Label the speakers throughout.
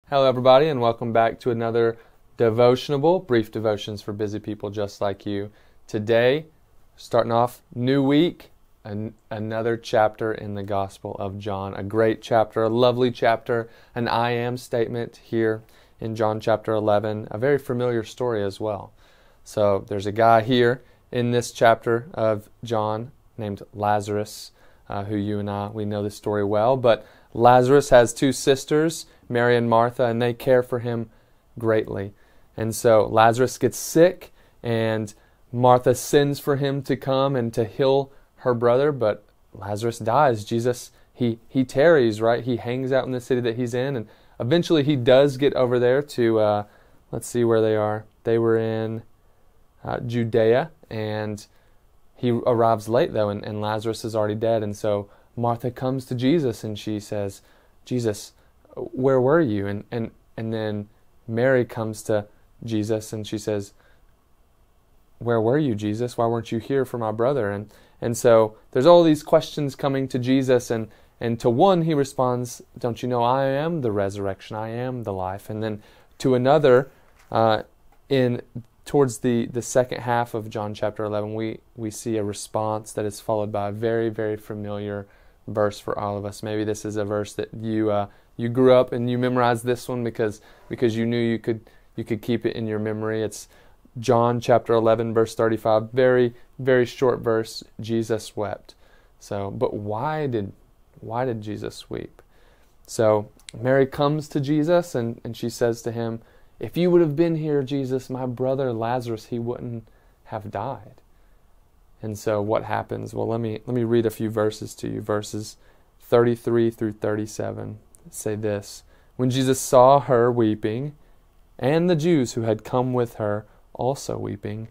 Speaker 1: Hello, everybody, and welcome back to another Devotionable, brief devotions for busy people just like you. Today, starting off, new week, another chapter in the Gospel of John. A great chapter, a lovely chapter, an I am statement here in John chapter 11. A very familiar story as well. So there's a guy here in this chapter of John named Lazarus, who you and we know this story well, but Lazarus has two sisters, Mary and Martha, and they care for him greatly. And so Lazarus gets sick, and Martha sends for him to come and to heal her brother, but Lazarus dies. Jesus, he tarries, right? He hangs out in the city that he's in, and eventually he does get over there to, let's see where they are. They were in Judea, and he arrives late, though, and Lazarus is already dead, and so Martha comes to Jesus, and she says, Jesus, where were you? And then Mary comes to Jesus, and she says, where were you, Jesus? Why weren't you here for my brother? And so there's all these questions coming to Jesus, and to one he responds, don't you know I am the resurrection, I am the life. And then to another, towards the second half of John chapter 11, we see a response that is followed by a very, very familiar verse for all of us. Maybe this is a verse that you grew up and you memorized this one because you knew you could keep it in your memory. It's John chapter 11 verse 35. Very, very short verse. Jesus wept. So, but why did Jesus weep? So Mary comes to Jesus and she says to him, if you would have been here, Jesus, my brother Lazarus, he wouldn't have died. And so what happens? Well, let me read a few verses to you. Verses 33 through 37 say this. When Jesus saw her weeping, and the Jews who had come with her also weeping,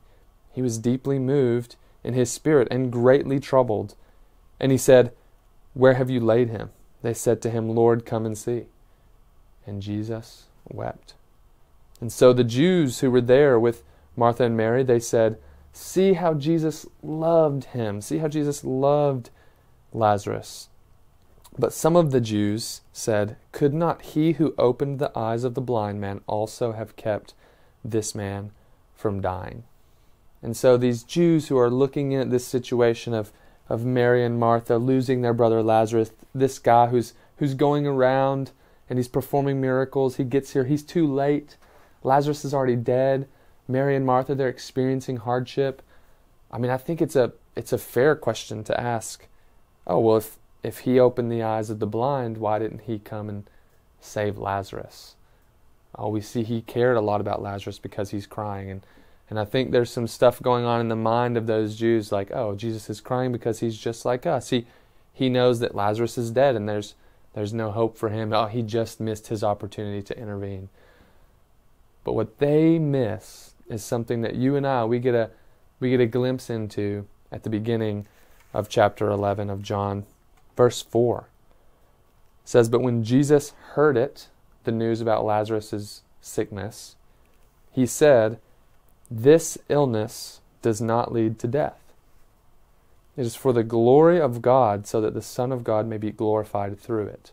Speaker 1: he was deeply moved in his spirit and greatly troubled. And he said, where have you laid him? They said to him, Lord, come and see. And Jesus wept. And so the Jews who were there with Martha and Mary, they said, see how Jesus loved him. See how Jesus loved Lazarus. But some of the Jews said, could not he who opened the eyes of the blind man also have kept this man from dying? And so these Jews who are looking at this situation of Mary and Martha losing their brother Lazarus, this guy who's going around and he's performing miracles, he gets here, he's too late. Lazarus is already dead. Mary and Martha, they're experiencing hardship. I mean, I think it's a fair question to ask. Oh, well, if he opened the eyes of the blind, why didn't he come and save Lazarus? Oh, we see he cared a lot about Lazarus because he's crying. And I think there's some stuff going on in the mind of those Jews like, oh, Jesus is crying because he's just like us. He knows that Lazarus is dead and there's no hope for him. Oh, he just missed his opportunity to intervene. But what they miss is something that you and we get a glimpse into at the beginning of chapter 11 of John. Verse 4 says, but when Jesus heard it, the news about Lazarus' sickness, he said, this illness does not lead to death. It is for the glory of God, so that the Son of God may be glorified through it.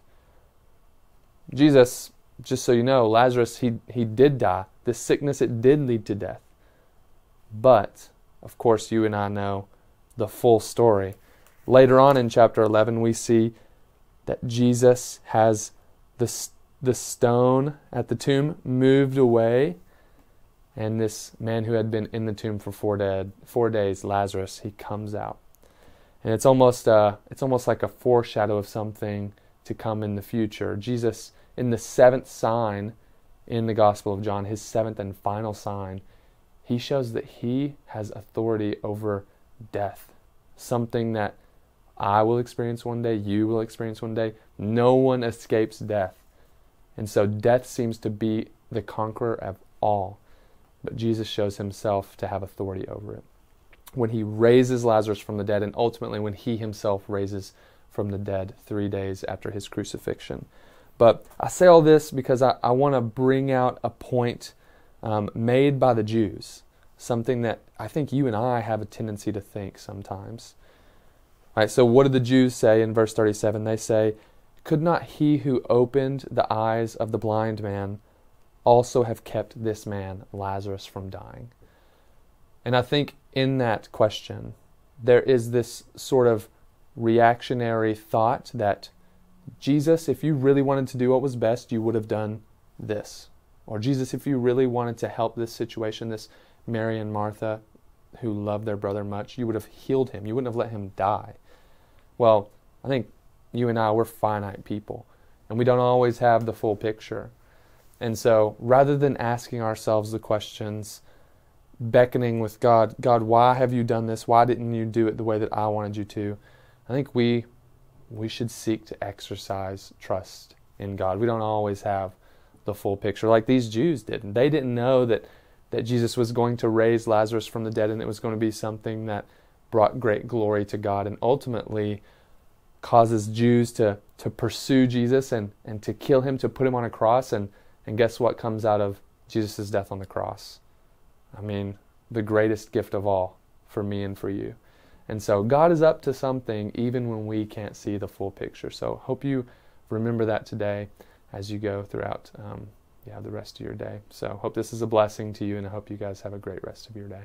Speaker 1: Jesus, just so you know, Lazarus, he did die. This sickness, it did lead to death. But, of course, you and I know the full story. Later on in chapter 11, we see that Jesus has the stone at the tomb moved away, and this man who had been in the tomb for 4 days, Lazarus, he comes out. And it's almost like a foreshadow of something to come in the future. Jesus, in the seventh sign in the Gospel of John, his seventh and final sign, he shows that he has authority over death. Something that I will experience one day, you will experience one day. No one escapes death. And so death seems to be the conqueror of all. But Jesus shows himself to have authority over it. When he raises Lazarus from the dead, and ultimately when he himself raises from the dead 3 days after his crucifixion. But I say all this because I want to bring out a point made by the Jews, something that I think you and I have a tendency to think sometimes. All right, so what do the Jews say in verse 37? They say, could not he who opened the eyes of the blind man also have kept this man, Lazarus, from dying? And I think in that question, there is this sort of reactionary thought that, Jesus, if you really wanted to do what was best, you would have done this. Or Jesus, if you really wanted to help this situation, this Mary and Martha, who loved their brother much, you would have healed him. You wouldn't have let him die. Well, I think you and I, we're finite people, and we don't always have the full picture. And so rather than asking ourselves the questions, beckoning with God, God, why have you done this? Why didn't you do it the way that I wanted you to? I think we should seek to exercise trust in God. We don't always have the full picture like these Jews didn't. They didn't know that Jesus was going to raise Lazarus from the dead, and it was going to be something that brought great glory to God and ultimately causes Jews to pursue Jesus and to kill him, to put him on a cross. And guess what comes out of Jesus' death on the cross? I mean, the greatest gift of all for me and for you. And so God is up to something even when we can't see the full picture. So hope you remember that today as you go throughout the rest of your day. So hope this is a blessing to you, and I hope you guys have a great rest of your day.